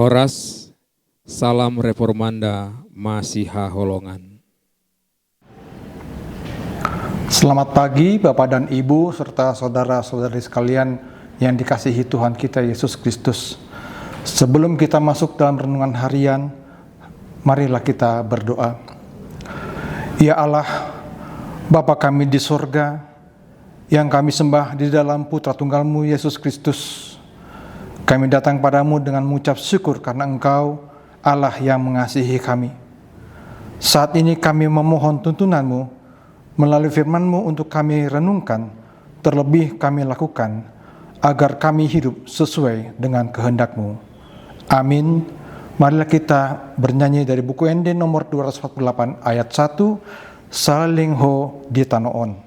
Horas, salam reformanda Masiha Holongan. Selamat pagi Bapak dan Ibu serta saudara-saudari sekalian yang dikasihi Tuhan kita Yesus Kristus. Sebelum kita masuk dalam renungan harian, marilah kita berdoa. Ya Allah, Bapa kami di surga, yang kami sembah di dalam Putra Tunggal-Mu Yesus Kristus, kami datang padamu dengan mengucap syukur karena Engkau Allah yang mengasihi kami. Saat ini kami memohon tuntunan-Mu melalui firman-Mu untuk kami renungkan, terlebih kami lakukan, agar kami hidup sesuai dengan kehendak-Mu. Amin. Marilah kita bernyanyi dari buku ND nomor 248 ayat 1, Salingho di Tanoon.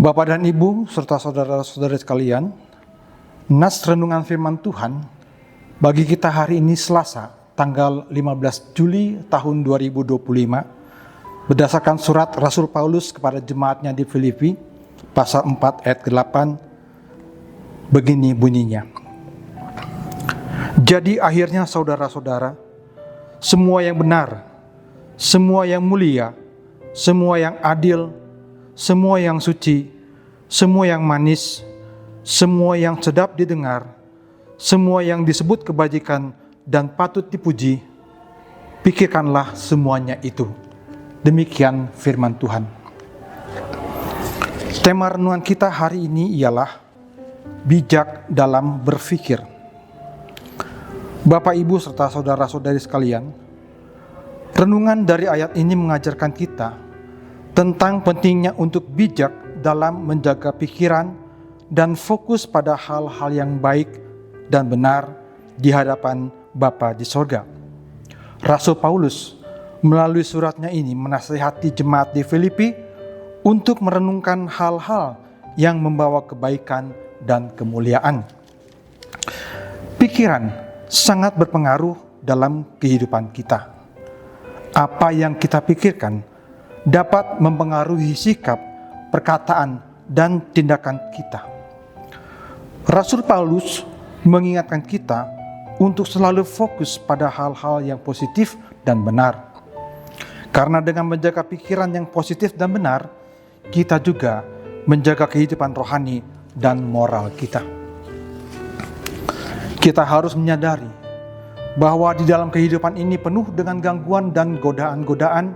Bapak dan Ibu serta saudara-saudari sekalian, nas renungan firman Tuhan bagi kita hari ini Selasa, tanggal 15 Juli tahun 2025, berdasarkan surat Rasul Paulus kepada jemaatnya di Filipi, pasal 4 ayat 8, begini bunyinya. Jadi akhirnya saudara-saudara, semua yang benar, semua yang mulia, semua yang adil, semua yang suci, semua yang manis, semua yang sedap didengar, semua yang disebut kebajikan dan patut dipuji, pikirkanlah semuanya itu. Demikian firman Tuhan. Tema renungan kita hari ini ialah bijak dalam berpikir. Bapak, Ibu, serta saudara-saudari sekalian, renungan dari ayat ini mengajarkan kita tentang pentingnya untuk bijak dalam menjaga pikiran dan fokus pada hal-hal yang baik dan benar di hadapan Bapa di sorga. Rasul Paulus melalui suratnya ini menasihati jemaat di Filipi untuk merenungkan hal-hal yang membawa kebaikan dan kemuliaan. Pikiran sangat berpengaruh dalam kehidupan kita. Apa yang kita pikirkan dapat mempengaruhi sikap, perkataan, dan tindakan kita. Rasul Paulus mengingatkan kita untuk selalu fokus pada hal-hal yang positif dan benar. Karena dengan menjaga pikiran yang positif dan benar, kita juga menjaga kehidupan rohani dan moral kita. Kita harus menyadari bahwa di dalam kehidupan ini penuh dengan gangguan dan godaan-godaan,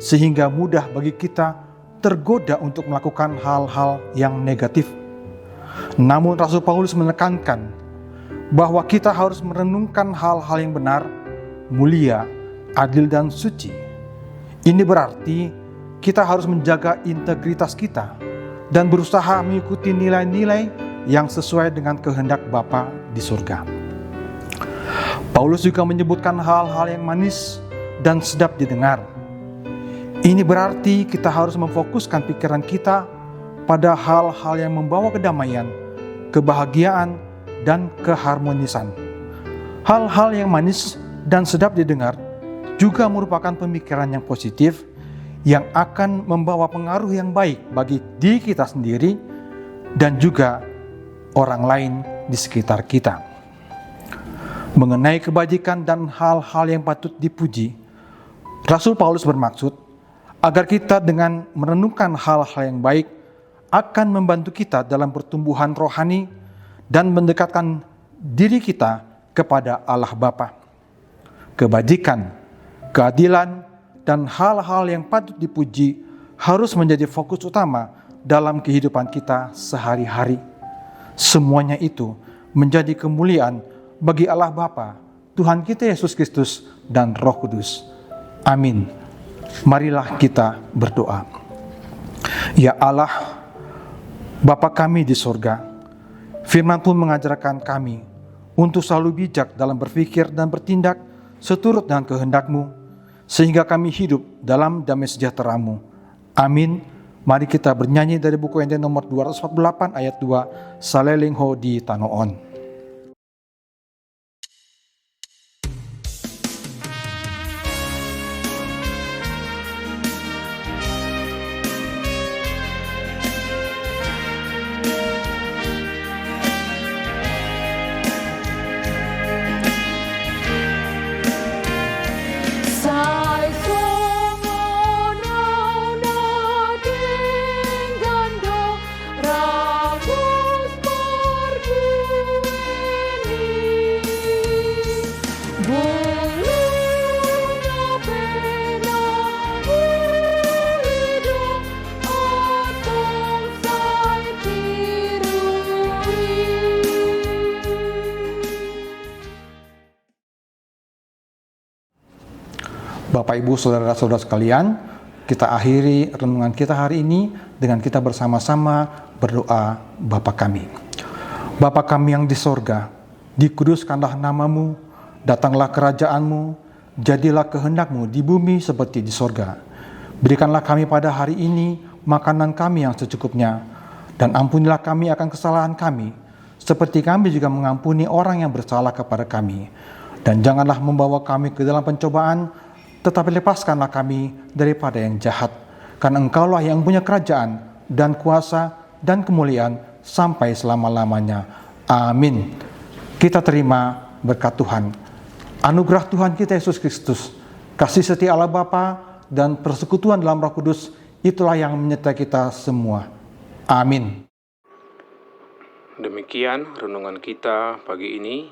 sehingga mudah bagi kita tergoda untuk melakukan hal-hal yang negatif. Namun Rasul Paulus menekankan bahwa kita harus merenungkan hal-hal yang benar, mulia, adil, dan suci. Ini berarti kita harus menjaga integritas kita dan berusaha mengikuti nilai-nilai yang sesuai dengan kehendak Bapa di surga. Paulus juga menyebutkan hal-hal yang manis dan sedap didengar. Ini berarti kita harus memfokuskan pikiran kita pada hal-hal yang membawa kedamaian, kebahagiaan, dan keharmonisan. Hal-hal yang manis dan sedap didengar juga merupakan pemikiran yang positif yang akan membawa pengaruh yang baik bagi diri kita sendiri dan juga orang lain di sekitar kita. Mengenai kebajikan dan hal-hal yang patut dipuji, Rasul Paulus bermaksud agar kita dengan merenungkan hal-hal yang baik akan membantu kita dalam pertumbuhan rohani dan mendekatkan diri kita kepada Allah Bapa. Kebajikan, keadilan, dan hal-hal yang patut dipuji harus menjadi fokus utama dalam kehidupan kita sehari-hari. Semuanya itu menjadi kemuliaan bagi Allah Bapa, Tuhan kita Yesus Kristus, dan Roh Kudus. Amin. Marilah kita berdoa. Ya Allah, Bapa kami di sorga, firman pun mengajarkan kami untuk selalu bijak dalam berpikir dan bertindak seturut dengan kehendak-Mu, sehingga kami hidup dalam damai sejahtera-Mu. Amin. Mari kita bernyanyi dari buku Ende nomor 248 ayat 2, Salelingho di Tanoon. Bapak, Ibu, Saudara-saudara sekalian, kita akhiri renungan kita hari ini dengan kita bersama-sama berdoa Bapa kami. Bapa kami yang di sorga, dikuduskanlah nama-Mu, datanglah kerajaan-Mu, jadilah kehendak-Mu di bumi seperti di sorga. Berikanlah kami pada hari ini makanan kami yang secukupnya, dan ampunilah kami akan kesalahan kami, seperti kami juga mengampuni orang yang bersalah kepada kami. Dan janganlah membawa kami ke dalam pencobaan, tetapi lepaskanlah kami daripada yang jahat, karena Engkaulah yang punya kerajaan dan kuasa dan kemuliaan sampai selama-lamanya. Amin. Kita terima berkat Tuhan, anugerah Tuhan kita Yesus Kristus, kasih setia Allah Bapa, dan persekutuan dalam Roh Kudus, itulah yang menyertai kita semua. Amin. Demikian renungan kita pagi ini.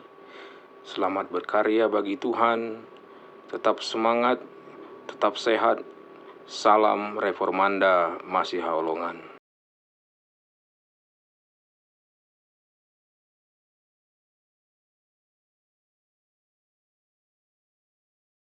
Selamat berkarya bagi Tuhan. Tetap semangat, tetap sehat. Salam Reformanda Masiha Holongan.